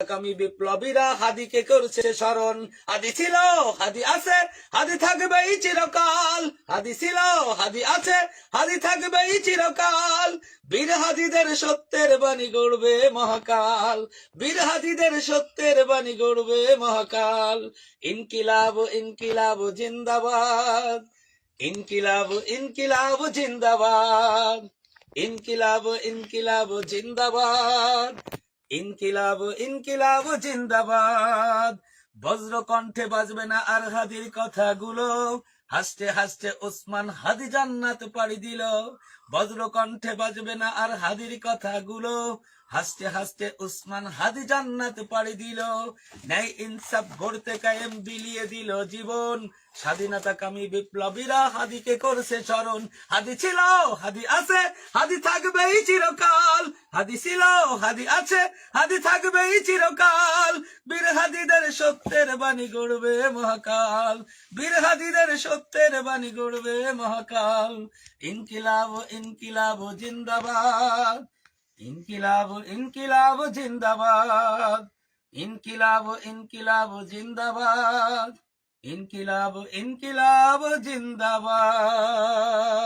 কামি বিপ্লবীরা হাদিকে করছে স্মরণ। হাদি ছিল, হাদি আছে, হাদি থাকবেই চিরকাল। হাদি ছিল, হাদি আছে, হাদি থাকবেই চিরকাল। বীর হাদিদের সত্যের বাণী গড়বে মহাকাল। বীর হাদিদের সত্যের বাণী গড়বে মহাকাল। ইনকিলাব ইনকিলাব জিন্দাবাদ। ইনকিলাব ইনকিলাব জিন্দাবাদ। ইনকিলাব ইনকিলাব জিন্দাবাদ। ইনকিলাব ইনকিলাব জিন্দাবাদ। বজ্র কণ্ঠে বাজবে না আর হাদির কথাগুলো। হাসতে হাসতে ওসমান হাদি জান্নাত পাড়ি দিল। বজ্র কণ্ঠে বাজবে না আর হাদির কথাগুলো। হাসতে হাসতে ওসমান হাদি জান্নাত পাড়ি দিল। ন্যায় ইনসাফ গড়তে কায়েম বিলিয়ে দিল জীবন। স্বাধীনতা কামী বিপ্লবীরা হাদিকে করছে স্মরণ। হাদি ছিল, হাদি আছে, হাদি থাকবেই চিরকাল। হাদি ছিল, হাদি আছে, হাদি থাকবেই চিরকাল। বীর হাদিদের সত্যের বাণী গড়বে মহাকাল। বীর হাদিদের সত্যের বাণী গড়বে মহাকাল। ইনকিলাব ইনকিলাব জিন্দাবাদ। ইনকিলাব ইনকিলাব জিন্দাবাদ। ইনকিলাব ইনকিলাব জিন্দাবাদ। ইনকিলাব ইনকিলাব জিন্দাবাদ।